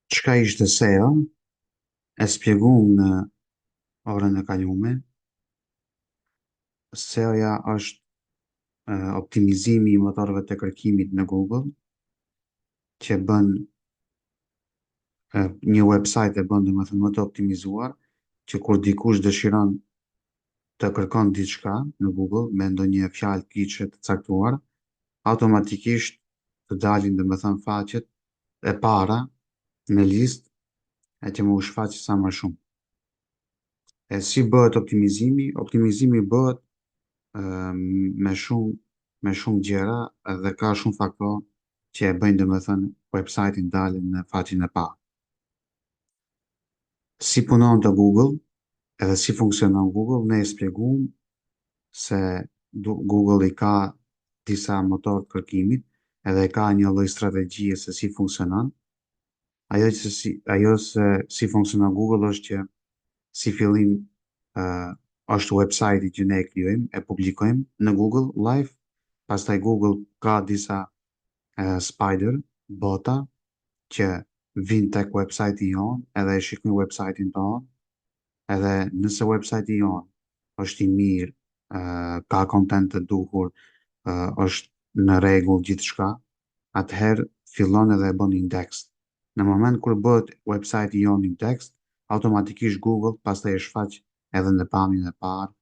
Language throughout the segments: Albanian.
Çka ishte SEO, e spjegum në orën e kalume. SEO-ja është optimizimi i motorëve të kërkimit në Google, që bën një website e bën domethënë më të optimizuar, që kur dikush dëshiron të kërkon diçka në Google me ndonjë fjalë kyçe të caktuar, automatikisht të dalin domethënë faqet e para në listë e që më u shfaq sa më shumë. E si bëhet optimizimi? Optimizimi bëhet me shumë gjëra dhe ka shumë faktorë që e bëjnë domethënë website-in dalin në faqen e parë. Si punon të Google edhe si funksionon Google, ne e spjegum se Google i ka disa motorë të kërkimit edhe ka një lloj strategjie se si funksionon. Ajo se si funksionon Google është që si fillim uh, është website-i që ne e krijojmë, e publikojmë në Google Live, pastaj Google ka disa spider, bota, që vinë tek website-i jonë edhe e shikojnë website-in tonë, edhe nëse website-i jonë është i mirë, ka content të duhur, është në rregull gjithçka, atëherë fillon edhe e bën indeks. Në moment kur bëhet website-i jonë indeks, automatikisht Google pastaj e shfaq edhe në pamjen e parë,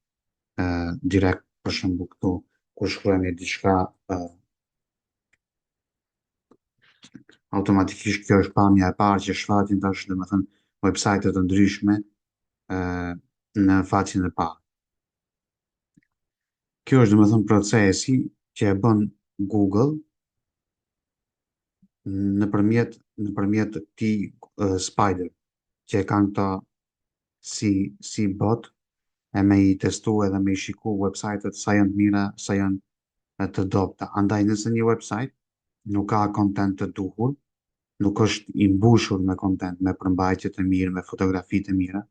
direkt për shembull këtu kur shkruajmë diçka, automatikisht kjo është pamja e parë që shfaqen tash domethënë website të ndryshme uh, në faqen e parë. Kjo është domethënë procesi që e bën Google nëpërmjet këtij spider që e kanë këta si bot e me i testu edhe me i shiku website-et sa janë të mira, sa janë të dobta. Andaj nëse një website nuk ka content të duhur, nuk është i mbushur me content, me përmbajtje të mirë, me fotografi të mira,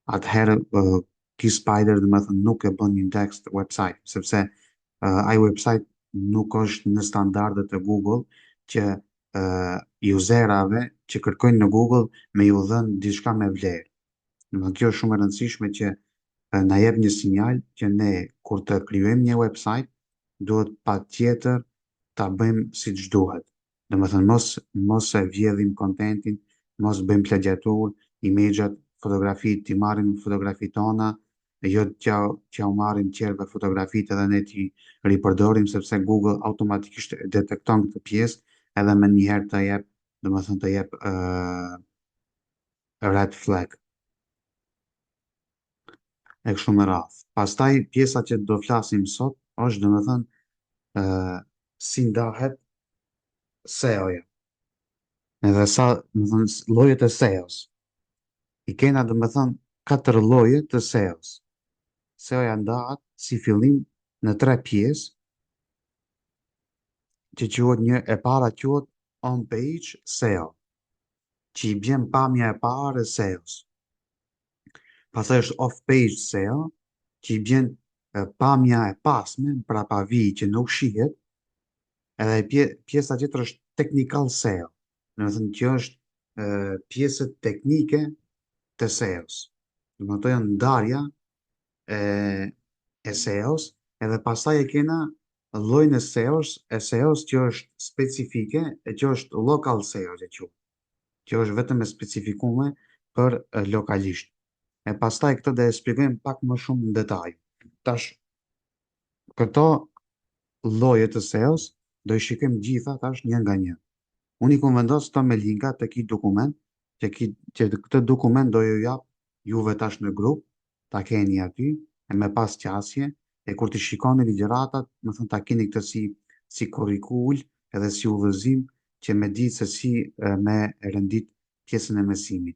atëherë ky spider dhe me thënë nuk e bën index të website, sepse ai website nuk është në standardet e Google që userave që kërkojnë në Google me ju dhënë diçka me vlerë. Domethënë kjo është shumë e rëndësishme që na jep një sinjal që ne kur të krijojmë një website duhet patjetër ta bëjmë siç duhet. Domethënë mos e vjedhim kontentin, mos bëjmë plagiatur, imazhat, fotografitë, ti marrim fotografitë tona, jo t'ja u marrim tjerëve fotografitë edhe ne ti ripërdorim sepse Google automatikisht e detekton këtë pjesë edhe më njëherë të jep, domethënë të jep red flag e kështu me radhë. Pastaj pjesa që do flasim sot është domethënë si ndahet SEO-ja. Edhe sa, domethënë llojet e SEO-s. I kena domethënë katër lloje të SEO-s. SEO-ja ndahet si fillim në tre pjesë që quhet një e para quhet on page SEO, që i bjen pamja e parë e SEO-s. Pastaj është off page SEO, që i bjen pamja e pasme mbrapa vijit që nuk shihet, edhe pjesa tjetër është technical SEO. Do të thënë që është pjesët teknike të SEO-s. Do të thonë janë ndarja e SEO-s, edhe pastaj e kena llojin e SEO-s që është specifike e që është local SEO që është vetëm e specifikuar për lokalisht. E pastaj këtë do e shpjegojmë pak më shumë në detaj. Tash këto lloje të SEO-s do i shikojmë gjitha tash një nga një. Unë i kom vendos këto me linka të këtij dokument, që këtë dokument do ju jap juve tash në grup, ta keni aty, e me pas qasje, e kur të shikoni ligjëratat, më thënë ta keni këtë si kurrikul edhe si udhëzim që me ditë se si me rendit pjesën e mësimit.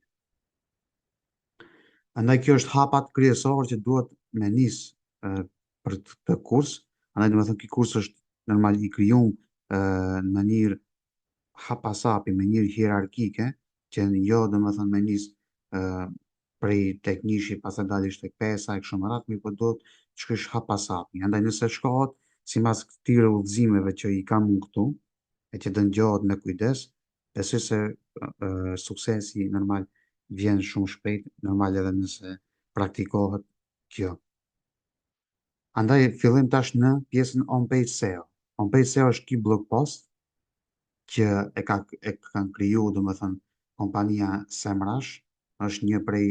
Andaj kjo është hapat kryesor që duhet me nis për këtë kurs. Andaj do të thënë ky kurs është normal i krijuar në mënyrë hapasapi, me një hierarkike, që jo do të thënë me nis prej tek njëshi pas e dalish tek pesa e kështu me radhë, mirë po duhet të shkosh hapasapi. Andaj nëse shkohet sipas këtyre udhëzimeve që i kam unë këtu, e që dëgjohet me kujdes, besoj se suksesi normal vjen shumë shpejt, normal edhe nëse praktikohet kjo. Andaj fillim tash në pjesën on page SEO. On page SEO është ky blog post që e kanë kriju, domethënë, kompania SEMrush, është një prej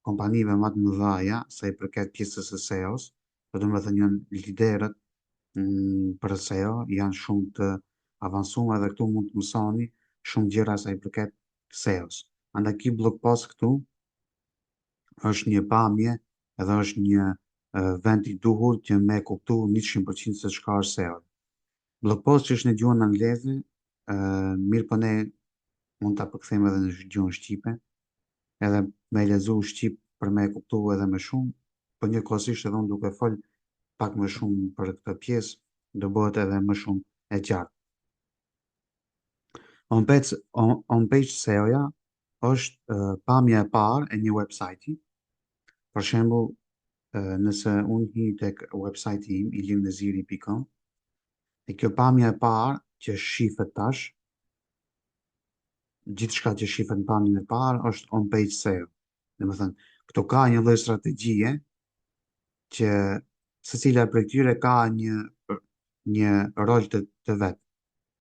kompanive më të mëdha sa i përket pjesës së SEO-s, domethënë janë liderët për SEO, janë shumë të avancuar dhe këtu mund të mësoni shumë gjëra sa i përket SEO-s. Andaj ky blog post këtu është një pamje edhe është një vend i duhur që me kuptu 100% se çka është SEO. Blog post që është në gjuhën angleze, mirë po ne mund ta përkthejmë edhe në gjuhën shqipe, edhe me lezu shqip për me kuptu edhe më shumë, por njëkohësisht edhe unë duke fol pak më shumë për këtë pjesë, do bëhet edhe më shumë e qartë. On page SEO-ja është pamja e parë e një website-i. Për shembull, nëse unë hi tek website-i im, ilimneziri.com, e kjo pamja e parë që shifet tash, gjithçka që shifet në pamjen e parë është on page SEO. Domethënë, këto ka një lloj strategjie që secila prej tyre ka një rol të vet,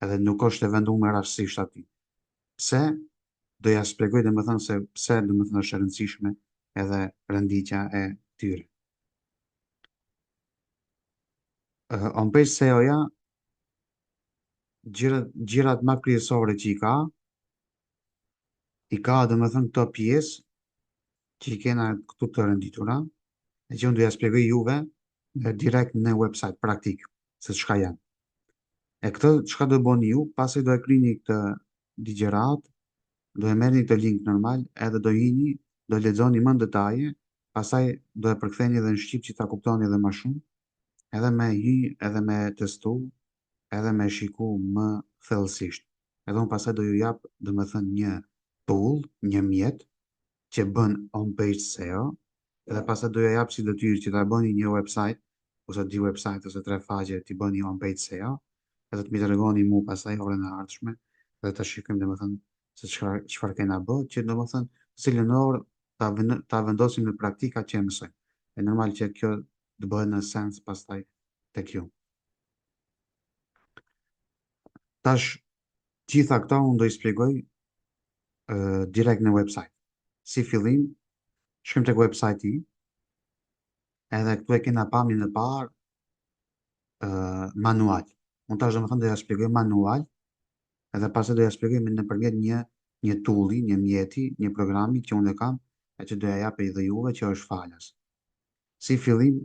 edhe nuk është e venduar rastësisht aty. Pse? Do ja shpjegoj domethënë se pse domethënë është e rëndësishme edhe renditja e tyre. On page SEO-ja, gjërat më kryesore që i ka domethënë këto pjesë që i kena këtu të renditura, e që unë do ja shpjegoj juve direkt në website praktik se çka janë. E këtë çka do bëni ju, pasi do e kryeni këtë digjerat, do e merrni këtë link normal, edhe do hini, do lexoni më në detaje, pastaj do e përktheni edhe në shqip që ta kuptoni edhe më shumë, edhe me hi, edhe me testu, edhe me shiku më thellësisht. Edhe unë pastaj do ju jap domethënë një tool, një mjet që bën on page SEO, edhe pastaj do ju jap si detyrë që ta bëni një website ose 2 website ose 3 faqe ti bëni on page SEO, edhe të më tregoni mu pastaj orën e ardhshme, dhe ta shikojmë domethënë se çfarë kena bë, që domethënë cilën orë ta vendosim në praktika që e mësojmë. E normal që kjo të bëhet në sens pastaj tek ju. Tash, gjitha këta unë do i shpjegoj direkt në website. Si fillim, shkojmë tek website-i, edhe këtu e kena pamjen e parë manual. Unë tash domethënë do ja shpjegoj manual, edhe pastaj do ja shpjegoj nëpërmjet një tool-i, një mjeti, një programi që unë e kam, e që do ja jap edhe juve që është falas. Si fillim,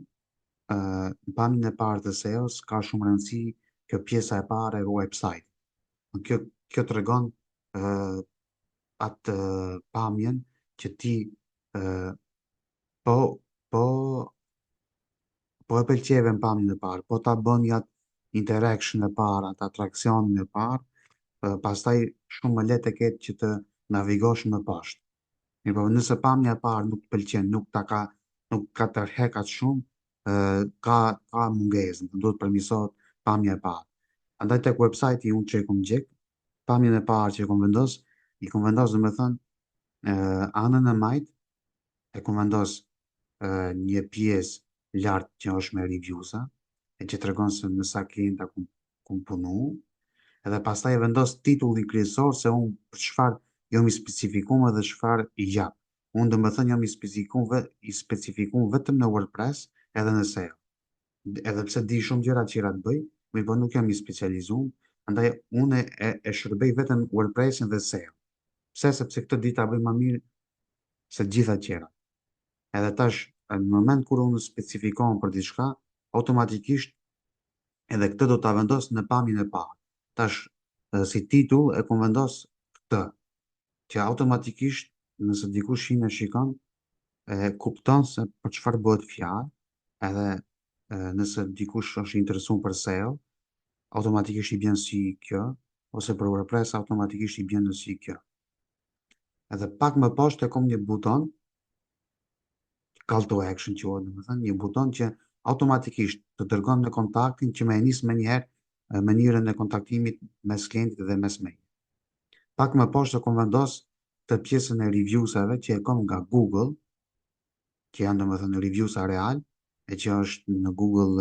në pamjen e parë të SEO-s ka shumë rëndësi kjo pjesa e parë e website. Kjo tregon atë pamjen që ti po e pëlqeve në pamjen e parë, po ta bën atë interaction e parë, atë atraksionin e parë, pastaj shumë më lehtë e ketë që të navigosh më poshtë. Mirë, po nëse pamja e parë nuk të pëlqen, nuk ka tërheq atë shumë, ka mungesë, duhet të përmirësohet pamja e parë. Andaj tek website-i unë që e kom gjek, pamjen e parë që i kom vendos domethënë anën e majt, e kom vendos një pjesë lart që është me reviews-a, e që tregon se me sa klienta kum punu, edhe pastaj e vendos titullin kryesor se unë për çfarë jam i specifikuar dhe çfarë i jap. Unë domethënë jam i specifikuar vetëm në WordPress edhe në SEO. Edhe pse di shumë gjëra të tjera të bëj, mirë po nuk jam i specializuar, andaj unë e shërbej vetëm WordPressin dhe SEO. Pse? Sepse këtë di ta bëj më mirë se të gjitha tjera. Edhe tash, në moment kur unë specifikohem për diçka, automatikisht edhe këtë do ta vendos në pamjen e parë. Tash, si titull e kom vendos këtë, që automatikisht nëse dikush hyn e shikon, e kupton se për çfarë bëhet fjalë, edhe nëse dikush është i interesuar për SEO, automatikisht i bjen si kjo, ose për WordPress automatikisht i bjen në si kjo. Edhe pak më poshtë e kom një buton, call to action quhet, domethënë një buton që automatikisht të dërgon në kontaktin që më e nis më njëherë mënyrën e kontaktimit mes klientit dhe mes meje. Pak më poshtë kom vendos të pjesën e reviewsave që e kom nga Google, që janë domethënë reviewsa real, e që është në Google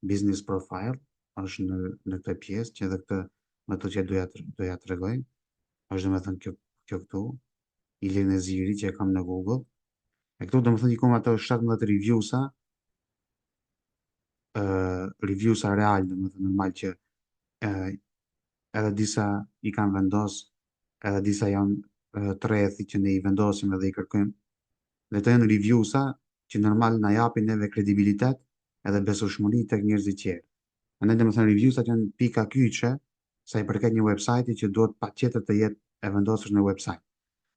Business Profile, është në këtë pjesë që edhe këtë më të që doja të regoj, është domethënë kjo këtu, Ilir Neziri që e kam në Google. E këtu domethënë i kom ato 17 reviewsa real, domethënë normal që uh, edhe disa i kanë vendos, edhe disa janë të rrethi që ne i vendosim edhe i kërkojmë. Dhe të janë reviewsa që normal na japin neve kredibilitet edhe besueshmëri tek njerëzit tjerë. Andaj domethënë reviewsat janë pika kyçe sa i përket një website që duhet patjetër të jetë e vendosur në website.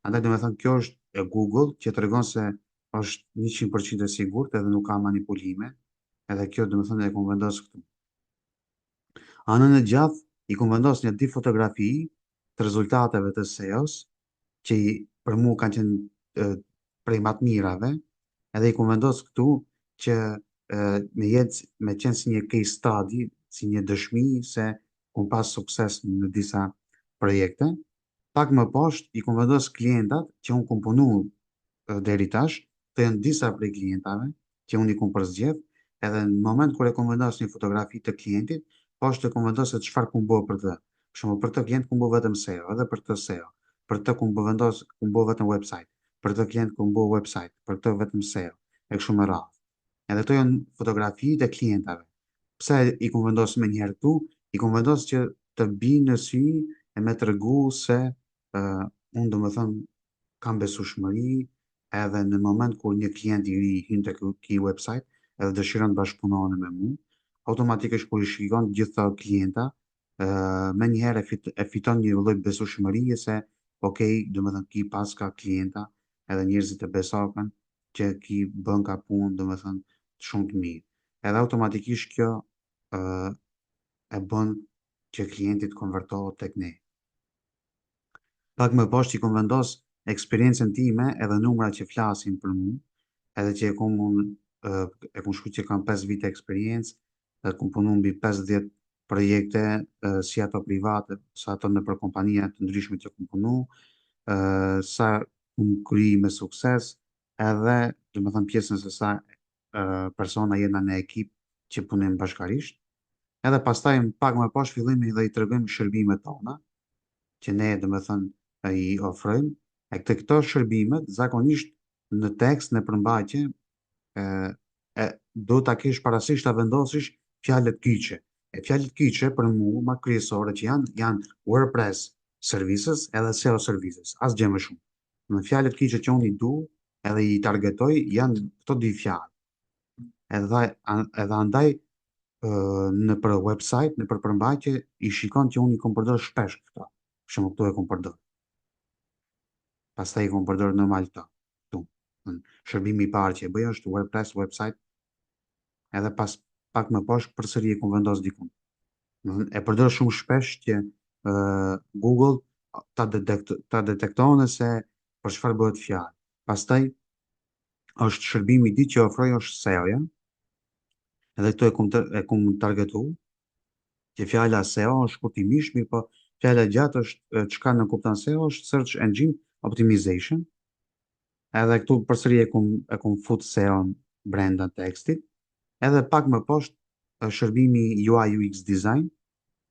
Andaj domethënë kjo është e Google që tregon se është 100% e sigurt edhe nuk ka manipulime. Edhe kjo domethënë e kam vendosur këtu. Anën e gjatë i kom vendos një di fotografi të rezultateve të SEO-s që për mu kanë qenë prej më të mirave, edhe i kom vendos këtu që me qenë si një case study, si një dëshmi se kom pas sukses në disa projekte. Pak më poshtë i kom vendos klientat që unë kom punu deri tash, të janë disa prej klientave që unë i kom përzgjedh, edhe në moment kur e kom vendos një fotografi të klientit, poshtë e kom vendos se çfarë kom bërë për të. Për shembull, për të klient kom bërë vetëm SEO, edhe për të SEO. Për të kom bërë vetëm website. Për të klient kom bërë website, për të vetëm SEO. E kështu me radhë. Edhe to janë fotografi të klientave. Pse i kom vendos më një herë këtu? I kom vendos që të bi në sy e me tregu se unë do më thënë kam besueshmëri edhe në moment kur një klient i ri hyn tek ky website edhe dëshiron të bashkëpunohen me mua, automatikisht kur i shikon të gjitha klienta, me njëherë e fiton një lloj besueshmërie se ok, do të thënë ki pas ka klienta edhe njerëzit e besojnë që ki bën ka punë, do të thënë shumë të mirë. Edhe automatikisht kjo e bën që klienti të konvertohet tek ne. Pak më poshtë i kom vendos eksperiencën time edhe numra që flasin për mu, edhe që e kom shku që kam 5 vite eksperiencë, dhe kom punu mbi 50 projekte, si ato private, sa ato në për kompanija të ndryshme që kom punu, sa kom kry me sukses, edhe, dhe me thëmë pjesën se sa persona jena në ekip që punim bashkarisht, edhe pastaj pak më poshtë fillimi dhe i tregojmë shërbimet tona, që ne dhe me thënë i ofrojmë, e këto shërbimet, zakonisht në tekst, në përmbajtje, do të kesh parasysh të vendosish fjalët kyçe. E fjalët kyçe për mu, ma kryesore që janë WordPress services edhe SEO services, as gjë më shumë. Në fjalët kyçe që unë i du edhe i targetoj, janë këto dy fjalë. Edhe andaj në për website, në për përmbajtje, i shikon që unë i kom përdor shpesh këto. Shumë këtu e kom përdor. Pastaj i kom përdor normal këto. Këtu. Shërbimi i parë që e bëj është WordPress website, edhe pak më poshtë përsëri e kom vendos dikun. E përdor shumë shpesh që Google ta detekton se për çfarë bëhet fjalë. Pastaj është shërbimi i dytë që ofroj është SEO-ja. Edhe këtu e kom targetu që fjala SEO është shkurtimisht, mirë po fjala gjatë është çka në kupton SEO është Search Engine Optimization. Edhe këtu përsëri e kom fut SEO brenda tekstit. Edhe pak më poshtë shërbimi UI UX design,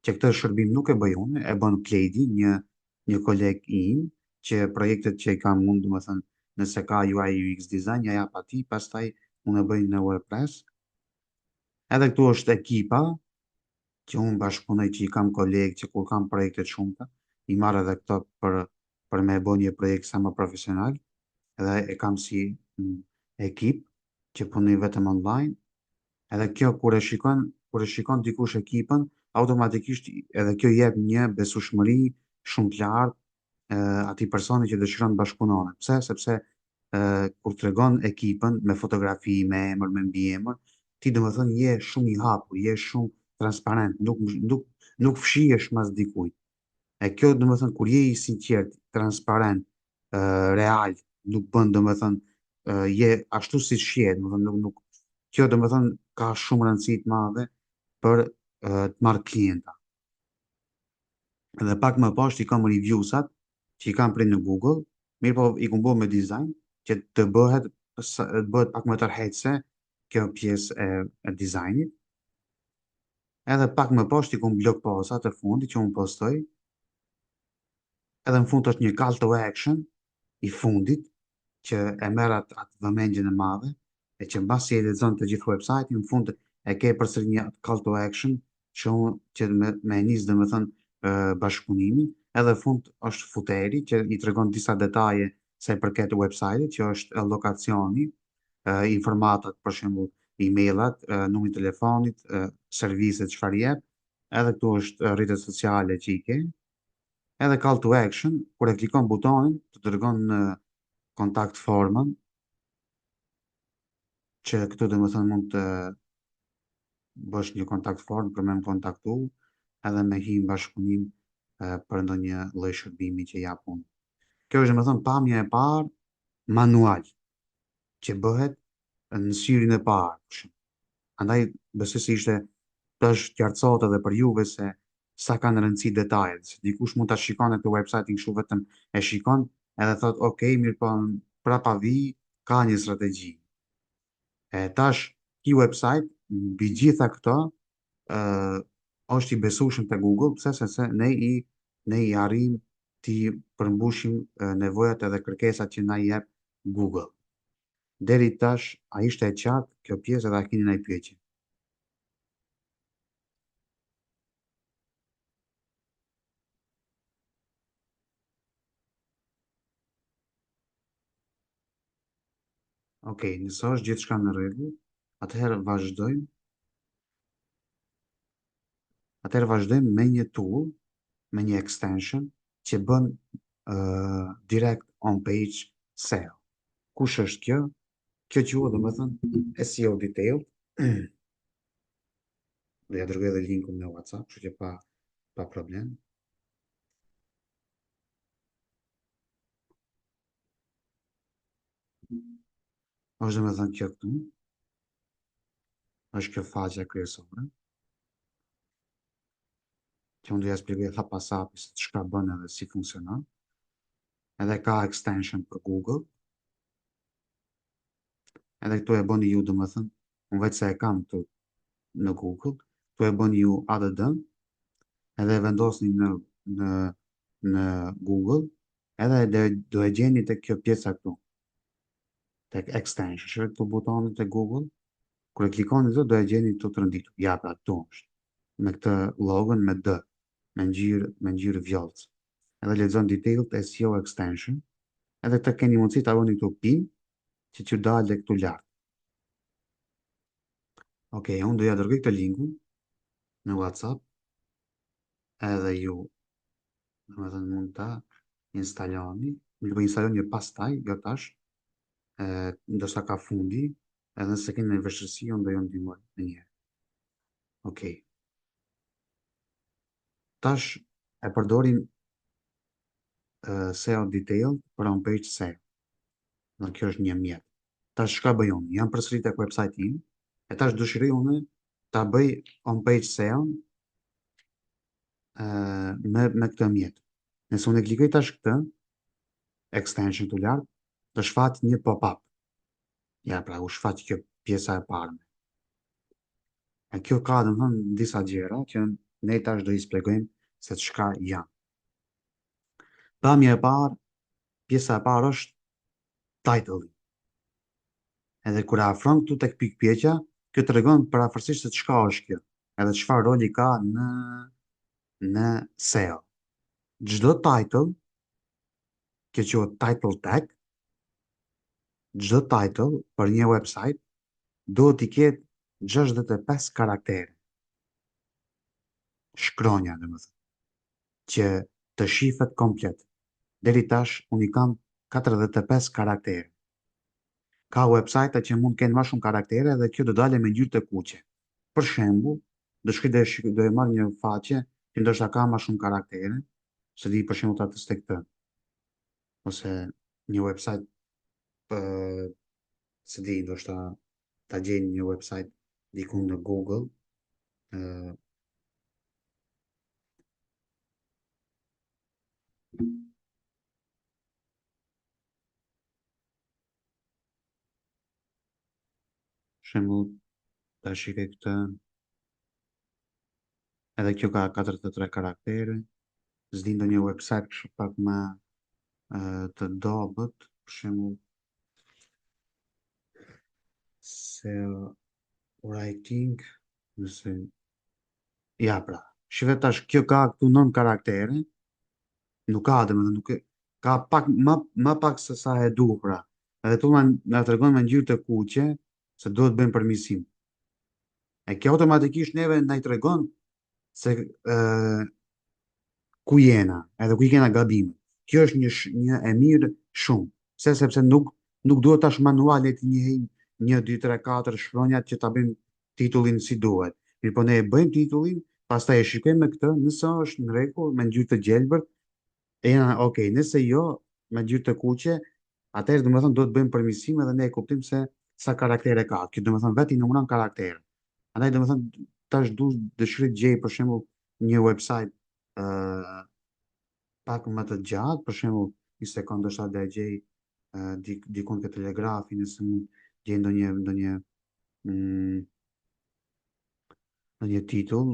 që këtë shërbim nuk e bëj unë, e bën Kledi, një koleg i im, që projektet që i kam mund, do të thënë, nëse ka UI UX design, ja jap atij, pastaj unë e bëj në WordPress. Edhe këtu është ekipa, që unë bashkëpunoj, që i kam kolegë që kur kam projekte të shumta, i marr edhe këto për me bë një projekt sa më profesional, edhe e kam si ekip që punoj vetëm online. Edhe kjo kur e shikon dikush ekipën, automatikisht edhe kjo jep një besueshmëri shumë të lartë atij personi që dëshiron të bashkëpunohet. Pse? Sepse kur tregon ekipën me fotografi, me emër, me mbiemër, ti domethënë je shumë i hapur, je shumë transparent, nuk fshihesh mas dikujt. E kjo domethënë kur je i sinqert, transparent, real, nuk bën domethënë je ashtu si je, domethënë kjo domethënë ka shumë rëndësi të madhe për të marrë klienta. Dhe pak më poshtë i kam reviewsat që i kam prej në Google, mirë po i kom bërë me dizajn që të bëhet pak më tërheqëse kjo pjesë e dizajnit. Edhe pak më poshtë i kom blok posa të fundi që unë postoj. Edhe në fund është një call to action i fundit që e merr atë vëmendjen e madhe e që mbasi e lexon të gjithë website-in, në fund e ke përsëri një call to action që me nis domethënë bashkëpunimin, edhe në fund është futeri që i tregon disa detaje sa i përket website-it, që është lokacioni, informatat, për shembull, emailat, numri i telefonit, serviset çfarë jep, edhe këtu është rrjetet sociale që i ke, edhe call to action, kur e klikon butonin, të dërgon në kontakt formën, që këtu dhe më thënë mund të bësh një kontakt form për me më kontaktu, edhe me hi në bashkëpunim për ndonjë lloj shërbimi që jap unë. Kjo është dhe më thënë pamja e parë manual, që bëhet në syrin e parë. Andaj besoj se ishte të është qartësot edhe për juve se sa kanë rëndësi detajet. Se dikush mund ta shikon në këtë website kështu vetëm e shikon edhe thot, ok, mirë po prapa vi, ka një strategji. E tash, ky website, mbi gjitha këto, ë është i besueshëm te Google, pse? Sepse ne i arrim ti përmbushim nevojat edhe kërkesat që na i jep Google. Deri tash, a ishte e qartë kjo pjesë edhe a keni ndonjë pyetje? Ok, nëse është gjithçka në rregull, atëherë vazhdojmë, me një tool, me një extension që bën direct on page SEO. Kush është kjo? Kjo quhet domethënë SEO detail. Do ja dërgoj edhe linkun në WhatsApp, kështu që pa problem. Është domethënë kjo këtu, është kjo faqja kryesore, që unë do ja shpjegoj hap pas hapi se çka bën edhe si funksionon. Edhe ka extension për Google. Edhe këtu e bëni ju domethënë, unë vetë se e kam këtu në Google, këtu e bëni ju add, edhe e vendosni në në Google, edhe do e gjeni tek kjo pjesa këtu, tek extension, shërë këtu butonin të Google, kur e klikoni këtu, do e gjeni këtu të rënditur. Ja, pra, këtu është, me këtë logon me D, me ngjyrë vjollcë. Edhe lexon detailed SEO extension, edhe të keni mundësi ta bëni këtu pin, që t'ju dalë këtu lart. Ok, unë do ja dërgoj këtë linkun në WhatsApp, edhe ju, domethënë mund ta instaloni, mirë po instaloni pastaj, jo tash, ndoshta ka fundi, edhe nëse keni në vështirësi, unë do ju ndihmoj në një. Ok. Tash e përdorin SEO detail për on page SEO. Dhe kjo është një mjet. Tash çka bëj unë? Jam përsëri tek website im, e tash dëshiroj unë ta bëj on page SEO me këtë mjet. Nëse unë e klikoj tash këtë extension të lart, të shfat një pop-up. Ja, pra, u shfaq kjo pjesa e parë. E kjo ka domethënë disa gjëra që ne tash do i shpjegojmë se çka janë. Pamja e parë, pjesa e parë është title. Edhe kur e afron këtu tek pikpyetja, kjo tregon parafërsisht se çka është kjo, edhe çfarë roli ka në SEO. Çdo title, kjo quhet title tag, çdo title për një website duhet i ketë 65 karaktere. Shkronja, domethënë, që të shifet komplet. Deri tash unë i kam 45 karaktere. Ka website që mund të kenë më shumë karaktere dhe kjo do dalë me ngjyrë të kuqe. Për shembull, do e marr një faqe që ndoshta ka më shumë karaktere, se di për shembull ta testoj këtë. Ose një website se di ndoshta ta gjej një website diku në Google, shembull, ta shikoj këtë, edhe kjo ka 43 karaktere, s'di ndonjë website kështu pak më të dobët, për shembull, SEO writing, nëse, ja pra, shive tash, kjo ka këtu 9 karaktere, nuk ka dhe nuk e, ka pak, më pak se sa e duhur pra, edhe tu na tregon me ngjyrë të kuqe, se duhet bëjmë përmirësim. E kjo automatikisht neve na i tregon se ku jena, edhe ku i kena gabimin. Kjo është një e mirë shumë, sepse nuk duhet tash manuale të njehim 1, 2, 3, 4 shkronjat që ta bëjmë titullin si duhet. Mirë po ne e bëjmë titullin, pastaj e shikojmë me këtë, nëse është në rregull me ngjyrë të gjelbërt, e jena okay, nëse jo me ngjyrë të kuqe, atëherë domethënë duhet bëjmë përmirësim edhe ne e kuptojmë se sa karaktere ka. Kjo domethënë vetë i numëron karaktere. Andaj domethënë tash dëshiroj të gjej për shembull një website pak më të gjatë, për shembull, një sekond do shta dhe gjej dikun ke telegrafi, nëse mund gjej mm, ndonjë titull.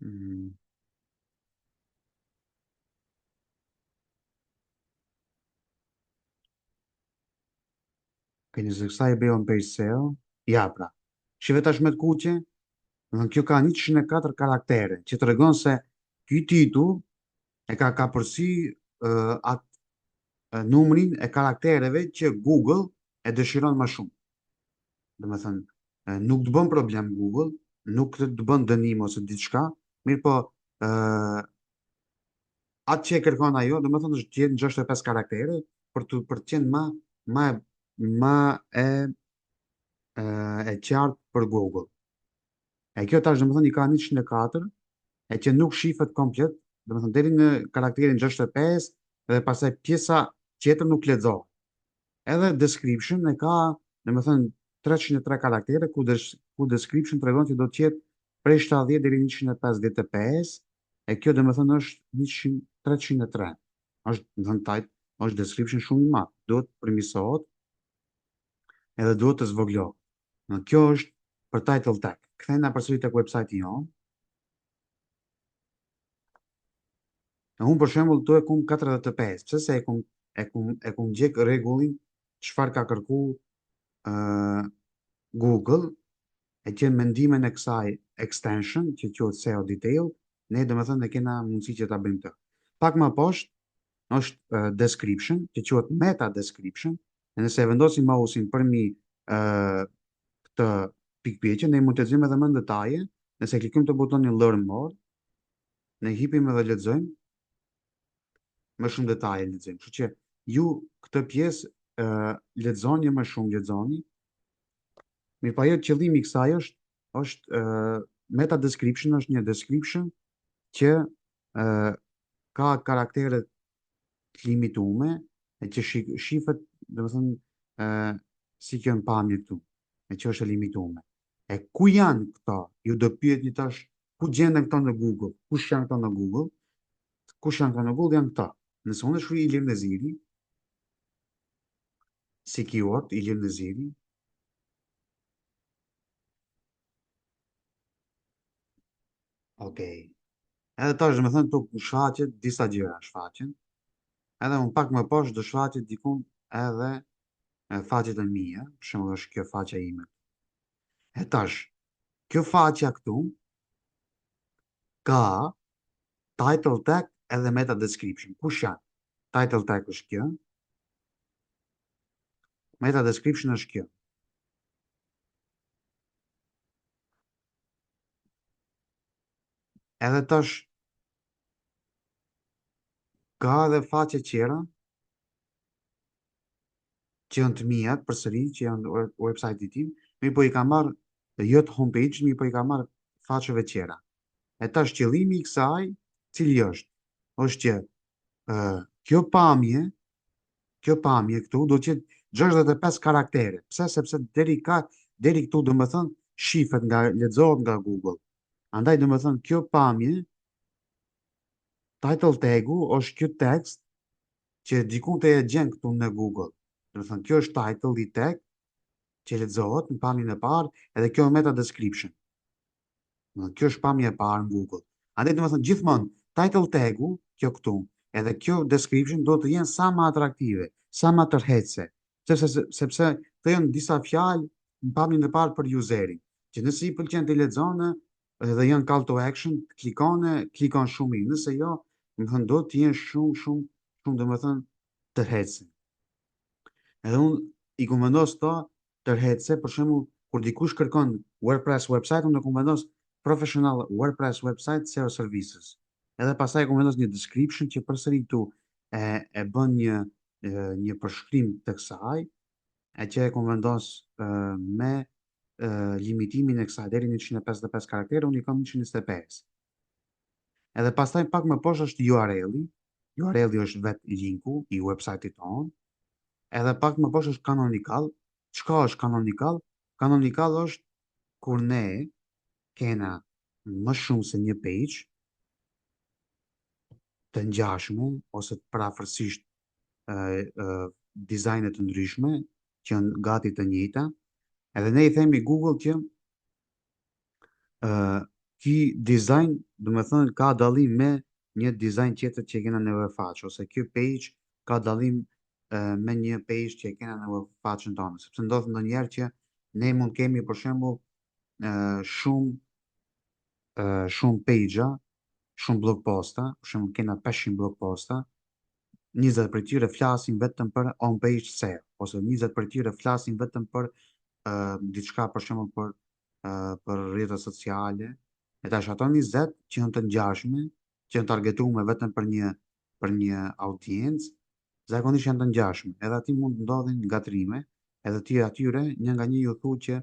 Mm, Ke një zëksa i bejon page SEO, ja pra. Shive tash me të kuqe, domethënë kjo ka 104 karaktere, që të regon se ky titull e ka përsi atë numrin e karaktereve që Google e dëshiron më shumë. Dhe me thënë, nuk të bën problem Google, nuk të bën dënim ose diçka, mirë po, atë që e kërkon ajo, dhe me thënë, është të jetë në 65 karaktere, për të qenë ma e qartë për Google. E kjo tash, dhe me thënë, i ka 104, e që nuk shifet komplet, dhe me thënë, deri në karakterin 65, dhe pasaj pjesa tjetër nuk lexohet. Edhe description e ka, dhe me thënë, 303 karaktere, ku description të regon që do të jetë prej 70 deri 155, e kjo dhe me thënë është 303. është, dhe thënë, tajt, është description shumë i madh, do të përmisohet edhe duhet të zvoglohet. Në kjo është për title tag. Kthejna përsëri tek website-i jonë. Unë për shembull këtu e kum 45. Pse se e kum gjek rregullin çfarë ka kërku Google, e që mendimin e kësaj extension që quhet SEO detail, ne domethënë ne kena mundësi që ta bëjmë këtë. Pak më poshtë është description, që quhet meta description, e nëse e vendosim mausin përmi këtë pikpjeqe, ne mund të lexojmë edhe më në detaje, nëse klikojmë të butonin learn more, ne hipim edhe lexojmë më shumë detaje lexojmë. Kështu që ju këtë pjesë lexoni më shumë lexoni. Mirë, pa jo qëllimi i kësaj është meta description është një description që ka karaktere të limitume e që shifet, dhe më thënë, si kjo në pamje këtu, e që është e limitume. E ku janë këta? Ju do pyet një tash, ku gjenden këta në Google? Kush janë këta në Google? Kush janë këta në Google? Janë këta. Nëse unë shkruaj Ilir Neziri, si keyword, Ilir Neziri, okej. Edhe tash, dhe më thënë, të shfaqet, disa gjëra shfaqen, edhe unë pak më poshtë do shfaqet dikun edhe faqet e mia, për shembull është kjo faqja ime. E tash, kjo faqja këtu ka title tag edhe meta description. Kush janë? Title tag është kjo, meta description është kjo. Edhe tash ka edhe faqe tjera që janë të mia përsëri, që janë website-i tim, mi po i ka marrë jo të homepage, mi po i ka marrë faqeve tjera. E tash qëllimi i kësaj, cili është? Është që kjo pamje këtu do të jetë 65 karaktere. Pse? Sepse deri këtu do më thënë shifet lexohet nga Google. Andaj do më thënë kjo pamje, title tagu është kjo tekst që dikun të e gjen këtu në Google. Do të thënë, kjo është title i tag që lexohet në pamjen e parë, edhe kjo meta description. Kjo është pamja e parë në Google. Andaj do të thënë gjithmonë title tagu, kjo këtu, edhe kjo description do të jenë sa më atraktive, sa më tërheqëse, sepse këto janë disa fjalë në pamjen e parë për userin, që nëse i pëlqen të lexon dhe janë call to action, klikon shumë mirë. Nëse jo, do të thënë do të jenë shumë do të thënë tërheqëse. Edhe unë i ku vendos to tërheqëse, për shembull, kur dikush kërkon WordPress website, unë do vendos professional WordPress website SEO services. Edhe pastaj ku vendos një description që përsëri këtu e bën një përshkrim të kësaj, e që e ku vendos me limitimin e kësaj deri në 155 karaktere, unë i kam 125. Edhe pastaj pak më poshtë është URL-i. URL-i është vetë linku i website-it tonë. Edhe pak më poshtë është canonical. Çka është canonical? Canonical është kur ne kena më shumë se një page të ngjashme ose parafërsisht dizajne të ndryshme që janë gati të njëjta, edhe ne i themi Google që ky dizajn, do të thënë, ka dallim me një dizajn tjetër që kena në webfaqe, ose ky page ka dallim me një page që kena në webfaqen tonë, sepse ndodh ndonjëherë që ne mund kemi për shembull shumë page-a, shumë blog posta, për shembull kena 500 blog posta, 20 për tyre flasin vetëm për on page SEO, ose 20 për tyre flasin vetëm për diçka për shembull për rrjetet sociale, e tash ato 20 që janë të ngjashme, që janë targetuar vetëm për një audiencë, zakonisht janë të ngjashme, edhe aty mund të ndodhin gatrime, edhe ti atyre një nga një ju thu që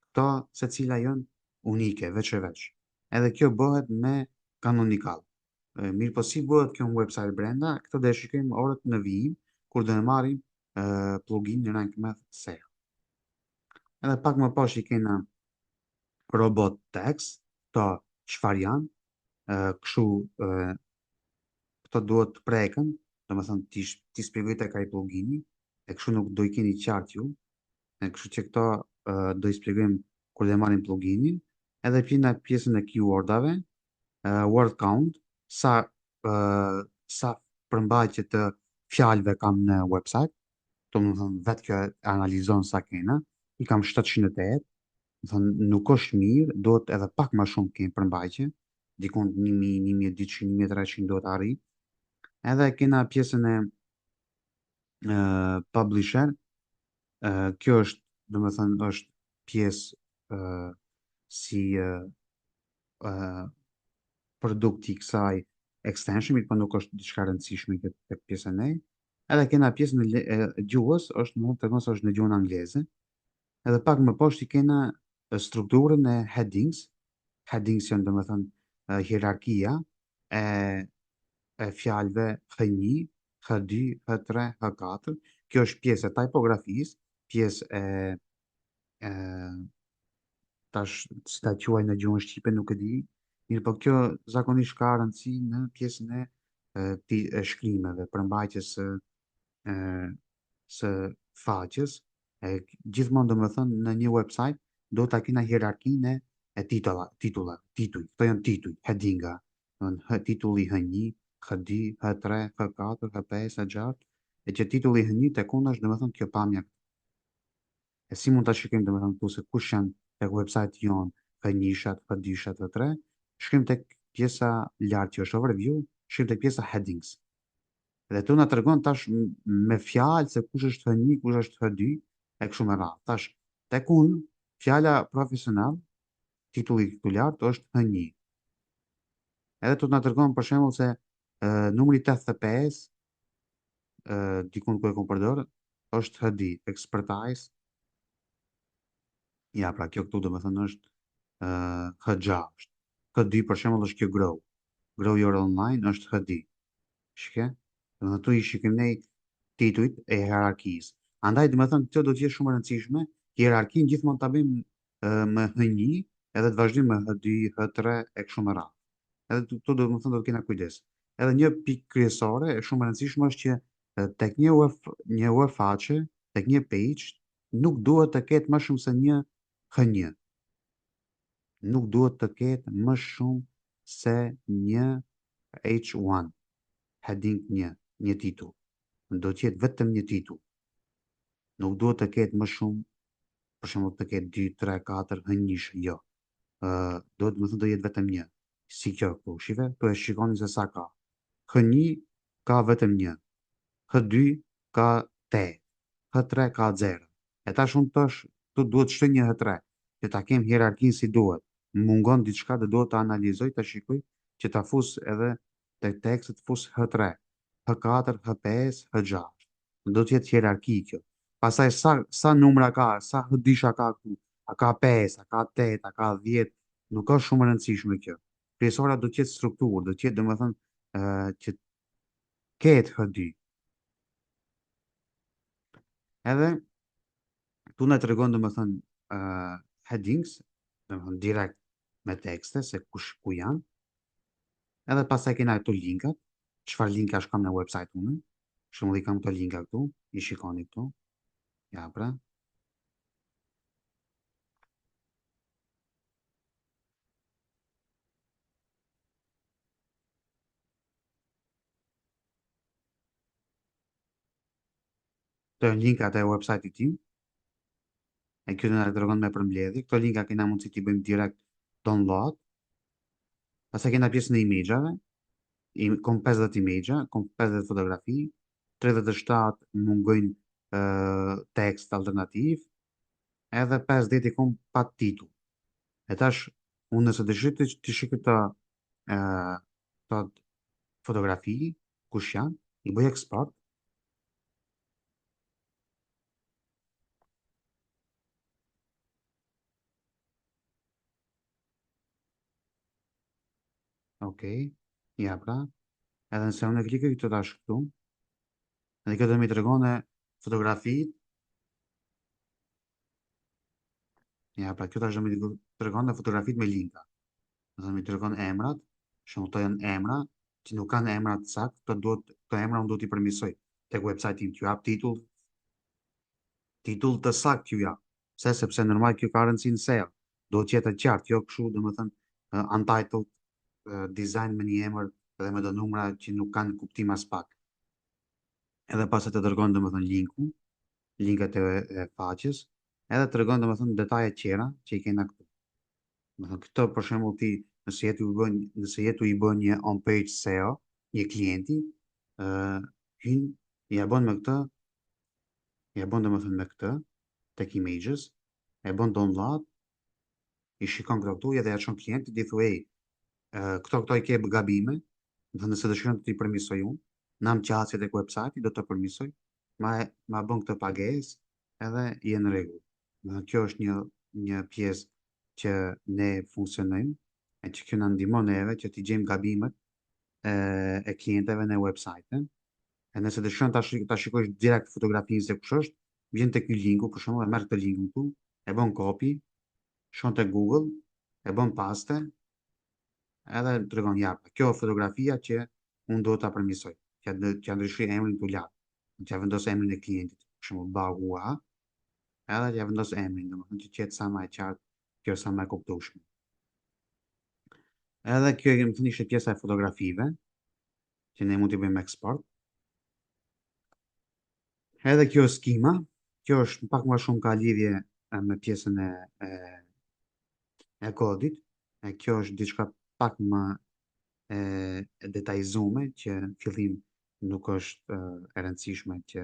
këto secila janë unike, veç e veç. Edhe kjo bëhet me canonical. Mirë po si bëhet kjo në website brenda, këtë do e shikojmë orët në vijim, kur do e marrim plugin në Rank Math SEO. Edhe pak më poshtë i kena robot text, këto çfarë janë, kështu këto duhet të preken, domethënë ti shpjegoj tek ai plugini, e kështu nuk do i keni qartë ju, e kështu që këto do i shpjegojmë kur do marrim pluginin, edhe pjena pjesën e keywordave, word count, sa përmbajtje të fjalëve kam në website, do të thënë vetë kjo analizon sa kena, i kam 708, do thënë nuk është mirë, duhet edhe pak më shumë kemi përmbajtje, dikon 1000, 1200, 1300 do të arri. Edhe kena pjesën e publisher, kjo është, do të thënë, është pjesë si produkti i kësaj extension, mirë po nuk është diçka rëndësishme këtë pjesën e. Edhe kena pjesën e gjuhës, është në gjuhën angleze. Edhe pak më poshtë i kena strukturën e headings. Headings janë, domethënë, hierarkia e fjalëve H1, H2, H3, H4. Kjo është pjesë e typografisë, pjesë e tash si ta quaj në gjuhën shqipe nuk e di, mirë po kjo zakonisht ka rëndësi në pjesën e shkrimeve, përmbajtjes së faqes, gjithmonë do më thënë në një website do ta kena hierarkinë e tituj, këto janë tituj, headinga, titulli H1, H2, H3, H4, H5, H6, e që titulli H1 tek unë është do më thënë kjo pamja. E si mund ta shikojmë do më thënë këtu se kush janë tek website jonë, H1-shat, H2-shat, H3, shkrim tek pjesa lart që është overview, shkrim tek pjesa headings. Dhe tu na tregon tash me fjalë se kush është H1, kush është H2, e kështu me radhë. Tash tek unë fjala profesional, titulli këtu lart është H1. Edhe tu na tregon për shembull se numri 85 dikun ku e kam përdorur është H2, expertise. Ja, pra kjo këtu do me thënë është H6. H2 për shembull është kjo grow. Grow your online është H2. Shike? Do me tu i shikim ne titujt e hierarkisë. Andaj do me thënë kjo do të jetë shumë e rëndësishme, hierarkinë gjithmonë ta bëjmë me H1 edhe të vazhdojmë me H2, H3 e kështu me radhë. Edhe këtu do me thënë do të kena kujdes. Edhe një pikë kryesore e shumë e rëndësishme është që tek një web faqe, tek një page, nuk duhet të ketë më shumë se një H1. Nuk duhet të ketë më shumë se një H1, heading një titull. Do të jetë vetëm një titull. Nuk duhet të ketë më shumë, për shembull të ketë 2, 3, 4 H1, jo. Do të më thënë do jetë vetëm një. Si kjo këtu, shive, po e shikoni se sa ka. H1 ka vetëm një, H2 ka 8, H3 ka 0. E ta shumë tësh, tu duhet shtë një H3, që ta kem hierarkinë si duhet. Më mungon diçka dhe duhet të analizoj, të shikoj, që ta fus edhe të tekstit fus H3, H4, H5, H6. Do të jetë hierarki kjo. Pastaj sa numra ka, sa H2 ka këtu, a ka 5, a ka 8, a ka 10, nuk ka shumë e rëndësishme kjo. Kryesora do të jetë strukturë, do të jetë domethënë që ketë H2. Edhe tu na tregon domethënë headings, domethënë direkt me tekste se ku janë. Edhe pastaj kena këtu linkat, çfarë linkash kam në website unë. Për shembull i kam këto linka këtu, i shikoni këtu. Ja pra. Këto janë linkat e website-it tim. E kjo na tregon me përmbledhje. Këto linka kena mundësi t'i bëjmë direkt download. Pastaj kena pjesën e imazhave. Kom 50 imazha, kom 50 fotografi, 37 mungojnë tekst alternativ, edhe 50 i kom pa titull. E tash, unë nëse dëshirë të shikoj të fotografi, kush janë, i bëj export, ok, ja pra, edhe nëse unë e klikoj këtë tash këtu, edhe këtë mi të regone fotografit, ja pra, këtë tash do mi të regone fotografit me linka, dhe mi të regone emrat, shumë të janë emra, që nuk kanë emrat sakt, të emra unë do t'i përmisoj, tek website tim t'ju jap titull të sakt t'ju jap, sepse normal kjo ka rëndësi në SEO, do t'jetë të qartë, jo këshu, dhe më thënë, untitled, design me një emër dhe me do numra që nuk kanë kuptim as pak. Edhe pas e të dërgojnë dhe më thënë linkat e faqes, edhe të dërgojnë dhe më thënë detajet qera që i kena këtu. Më thënë këto për shembull ti nëse jetu i bën një on page SEO, një klienti, hyn, ja bën me këtë, ja bën dhe më thënë me këtë, tek images, e bën download, i shikon këto këtu, edhe ja çon klientit, i thuaj, këto i ke gabime, dhe nëse dëshiron të t'i përmisoj unë, nam qasjet e website do të përmisoj, ma bën këtë pagesë edhe je në rregull. Dhe kjo është një pjesë që ne funksionojmë, e që kjo na ndihmon neve që t'i gjejmë gabimet e klientëve në website. E nëse dëshiron ta shikosh direkt fotografinë se kush është, vjen te ky linku, për shembull, e merr këtë linkun këtu, e bën copy, shon te Google, e bën paste, edhe të tregon ja, kjo fotografia që unë do ta përmisoj, që ndryshoj emrin tu lart, që ja vendos emrin e klientit, për shembull Bahua, edhe ja vendos emrin, domethënë që qetë sa më e qartë, kjo sa më e kuptueshme. Edhe kjo më thënë ishte pjesa e fotografive, që ne mund t'i bëjmë export. Edhe kjo skema, kjo është pak më shumë ka lidhje me pjesën e kodit, e kjo është diçka pak më e detajzume që në fillim nuk është e rëndësishme që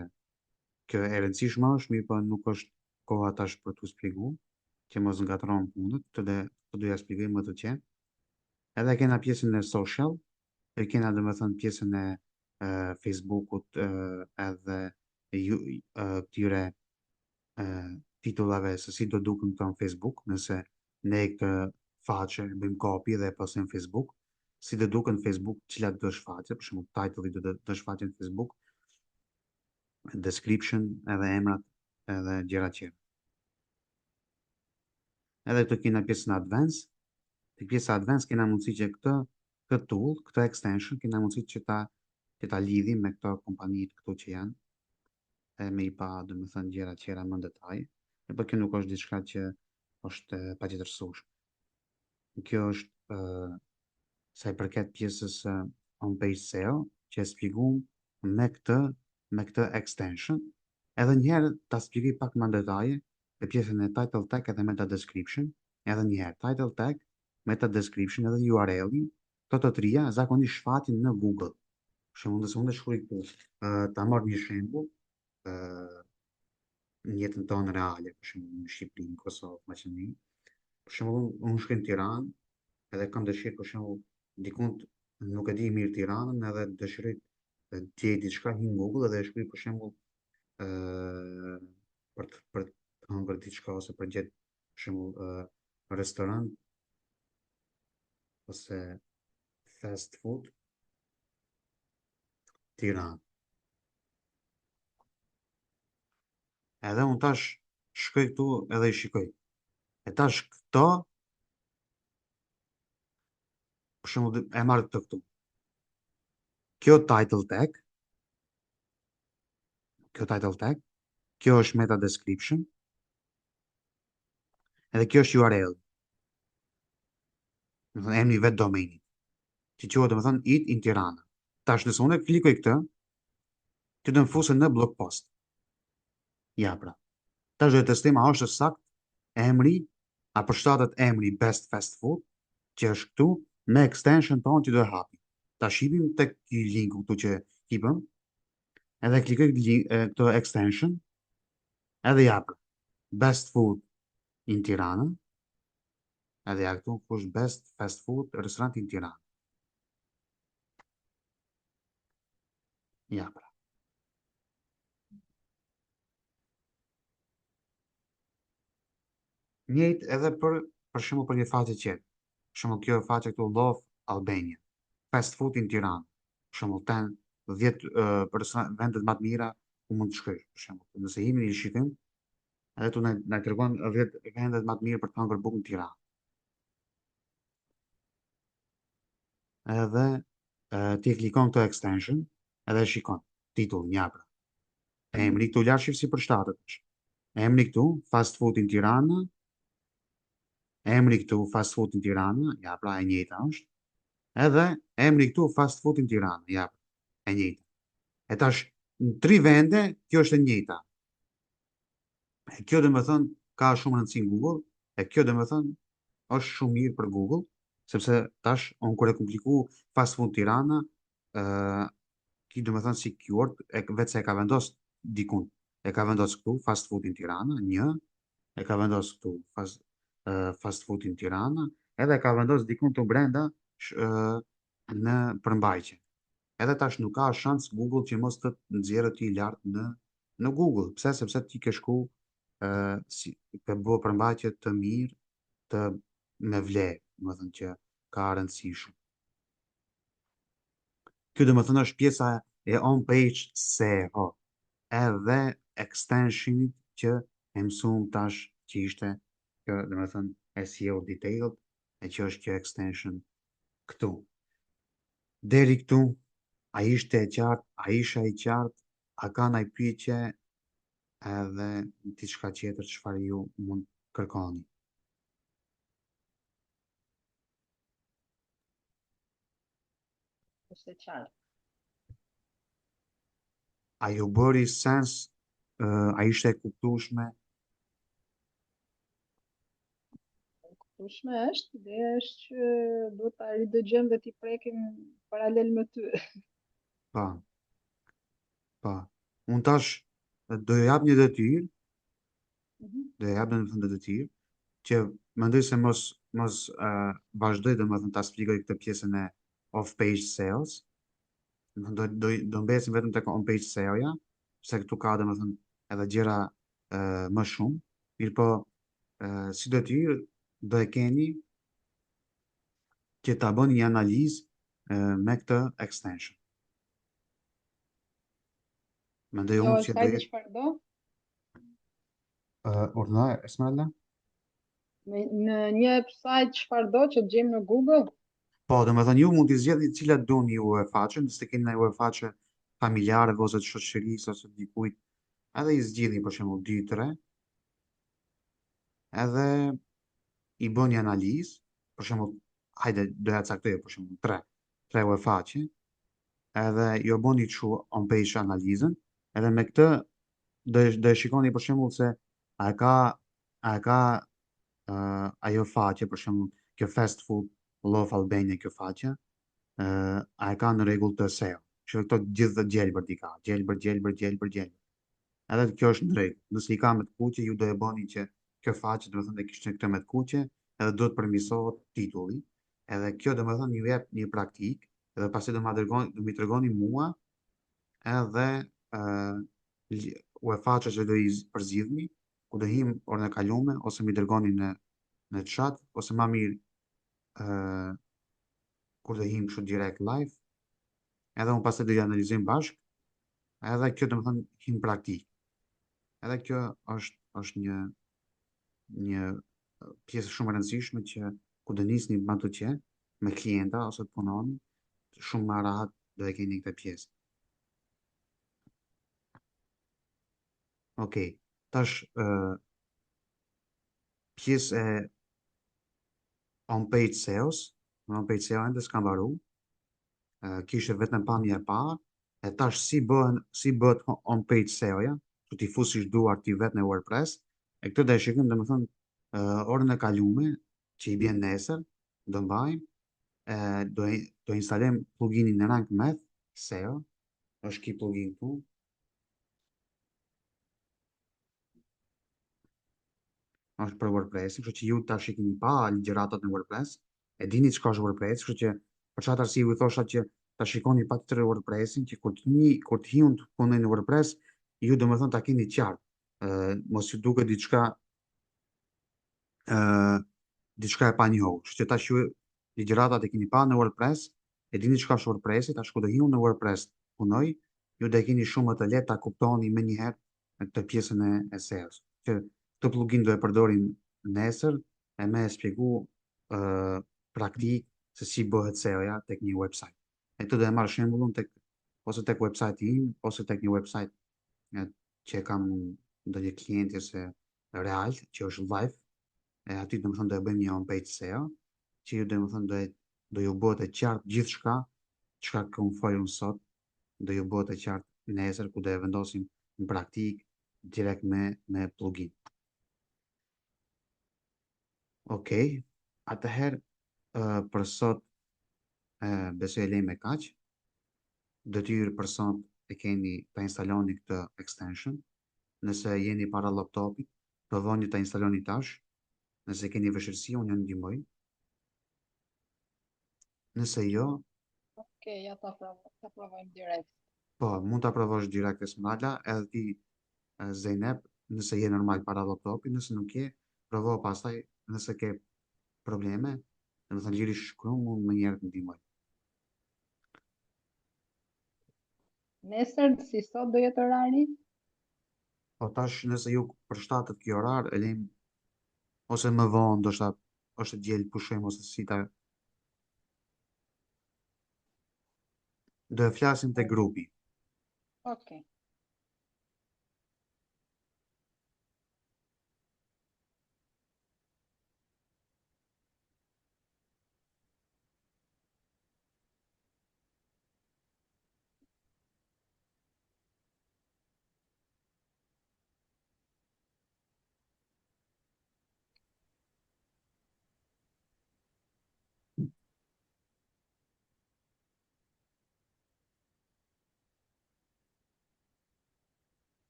kjo e rëndësishme është, mirë po nuk është koha tash për t'u shpjeguar, që mos ngatron punët, të doja shpjegoj më të qenë. Edhe kena pjesën e social, e kena domethënë pjesën e Facebookut edhe këtyre titullave se si do duken këto në Facebook, nëse ne këtë faqe bëjmë copy dhe e postojmë në Facebook, si do duken në Facebook, cilat do shfaqe, për shembull title-i do shfaqen në Facebook, description edhe emrat edhe gjëra tjera. Edhe këtu kena pjesën advanced, të pjesa advanced kena mundësi që këtë tool, këtë extension, kena mundësi që ta që ta lidhim me këto kompanitë këtu që janë, e me i pa, domethënë, gjëra tjera më në detaj. Por kjo nuk është diçka që është e patjetërsueshme. Kjo është sa i përket pjesës on page SEO, që e shpjegum me këtë, me këtë extension. Edhe një herë ta shpjegoj pak më në detaje për pjesën e title tag edhe meta description. Edhe një herë title tag, meta description edhe URL-in, këto të trija zakonisht shfatin në Google. Për shembull, nëse unë shkruaj këtu, ta marr një shembull, në jetën tonë reale, për shembull në Shqipëri, në Kosovë, Maqedoni. Për shembull, unë shkoj në Tiranë, edhe kam dëshirë për shembull dikund nuk e di mirë Tiranën edhe dëshiroj të gjej diçka në Google edhe e shkruaj për shembull ë për të hëngur diçka ose për gjet për shembull restoran ose fast food Tiranë. Edhe unë tash shkoj këtu edhe i shikoj. E tash këto për shembull e marr këtë këtu. Kjo title tag, kjo është meta description, edhe kjo është URL, do të thënë emri vetë domenit, që quhet domethënë it in Tirana. Tash nëse unë klikoj këtë, ti do të më fusë në blog post. Ja pra. Tash do të testoj a është sakt emri, a përshtatet emri Best Fast Food, që është këtu me extension tonë që do e hapi. Ta shipim tek ky linku këtu që hipëm, edhe klikoj këtë extension, edhe ja pra. Best Food in Tirana, edhe ja këtu kush Best Fast Food Restaurant in Tirana. Ja pra. Njëjtë edhe për shembull për një faqe tjetër. Për shembull kjo faqe këtu Love Albania, fast food in Tiranë. Për shembull 10 vendet më të mira ku mund të shkosh, për shembull. Nëse jemi në shifim, edhe tu na tregon 10 vendet më të mirë për të hëngur bukë në Tiranë. Edhe ti e klikon këto extension, edhe e shikon titullin ja pra. Emri këtu lart shif si përshtatet është. Emri këtu fast food in Tirana, emri këtu fast food in Tirana, ja pra e njëjta është. Edhe emri këtu fast food in Tirana, ja, e njëjta. E tash në 3 vende kjo është e njëjta. E kjo do të thënë ka shumë rëndësi në Google, e kjo do të thënë është shumë mirë për Google, sepse tash on kur e kompliku fast food Tirana, ki do të thënë si keyword vetë se e ka vendos dikun. E ka vendos këtu fast food in Tirana, një, e ka vendos këtu fast food in Tirana, edhe e ka vendos dikun të brenda në përmbajtje. Edhe tash nuk ka shans Google që mos të nxjerrë ti lart në Google. Pse? Sepse ti ke shku si ke bërë përmbajtje të mirë, të me vlerë, domethënë që ka rëndësi shumë. Kjo domethënë është pjesa e on page SEO, edhe extensionit që e mësuam tash që ishte kjo domethënë SEO detailed, e që është kjo extension këtu. Deri këtu, a ishte e qartë, a isha i qartë, a ka ndaj pyetje edhe diçka tjetër çfarë ju mund kërkoni. Është e qartë. A ju bëri sens, a ishte e kuptueshme? Kuptueshme është, ideja është që duhet ta ridëgjojmë dhe t'i prekim paralel me ty. Pa, pa. Unë tash do jap një detyrë, do jap një detyrë që mendoj se mos vazhdoj domethënë ta shpjegoj këtë pjesën e off page sales. Do mbesim vetëm tek on page SEO-ja, se këtu ka domethënë edhe gjëra më shumë. Mirë po, si detyrë do e keni që ta bëni një analizë me këtë extension. Mendoj Jo, unë që do sajti jetë çfarë do? urdhëna Esmeralda? Në një sajt çfarë do që të gjejmë në Google? Po, do me thënë ju mund t'i zgjedhni cilat doni ju e faqe, nëse keni një faqe familjarëve ose të shoqërisë ose të dikujt, edhe i zgjidhni për shembull 2-3, edhe i bën një analizë, për shembull, hajde doja të caktoj për shembull 3 faqe, edhe jo bëni kështu on page analizën, edhe me këtë do e shikoni për shembull se a e ka a e ka ajo faqe për shembull kjo fast food Love Albania kjo faqe, a e ka në rregull të SEO. Që këto gjithë të gjelbërt i ka, gjelbër, gjelbër, gjelbër, gjelbër. Edhe kjo është në rregull. Nëse i ka me të kuqe, ju do e bëni që kjo faqe do të thënë e kishte këtë me të kuqe, edhe do të përmirësohet titulli. Edhe kjo do të thënë ju jep një praktik, edhe pasi do mi tregoni mua edhe UEFA që do i përzidhni, ku do him orën e kalume, ose mi dërgoni në chat, ose ma mirë kur do him kështu direkt live, edhe unë pastaj do i analizojmë bashkë, edhe kjo do të thënë him praktik. Edhe kjo është një pjesë shumë e rëndësishme që ku do nisni me ato që me klienta ose të punoni, shumë më rahat do e keni këtë pjesë. Okej, tash pjesë e on page sales, on page sales ende s'kam mbaru, kishte vetëm pamje e parë, e tash si bëhet on page sale-ja, që ti fusish duar ti vetë në WordPress, e këtë do e shikojmë domethënë orën e kalume që i bjen nesër, do mbajmë, do instalojmë pluginin në Rank Math SEO, është ky plugin këtu, është për WordPress, kështu që ju tash i keni pa ligjëratat në WordPress, e dini çka është WordPress, kështu që për çfarë arsye ju thosha që ta shikoni patjetër WordPressin, që kur të hiun të punoni në WordPress, ju domethënë ta keni qartë. Mos ju duket diçka e panjohur. Kështu që tash ju ligjëratat e keni pa në WordPress, e dini çka është WordPressi, tash kur do hiun në WordPress punoj, ju do e keni shumë më të lehtë ta kuptoni më një herë në këtë pjesën e SEO-s. Që këtë plugin do e përdorim nesër e me e shpjegu praktik se si bëhet SEO-ja tek një website. E këtë do e marrë shembullun ose tek website im, ose tek një website që kam ndonjë klienti ose real, që është live, e aty do të thonë do e bëjmë një home page SEO, që ju do të thonë do ju bëhet e qartë gjithçka çka kam folur sot, do ju bëhet e qartë nesër ku do e vendosim në praktik direkt me plugin. Okej, atëherë për sot besoj e lejmë me kaq. Detyrë për sot e keni ta instaloni këtë extension. Nëse jeni para laptopit, provoni ta instaloni tash. Nëse keni vështirësi, unë ju ndihmoj. Nëse jo, Ok, ja ta provojmë direkt. po, mund ta provosh direkt e smrala, edhe ti Zeynep, nëse je normal para laptopit, nëse nuk je, provo pastaj, nëse ke probleme, dhe më thënë liri shkru, mund më njerë të ndihmoj. Nesër, si sot do jetë orari? Po tash nëse ju përshtatet kjo orar, e lejmë ose më vonë, ndoshta është diel pushojmë ose si ta do e flasim te grupi. Ok.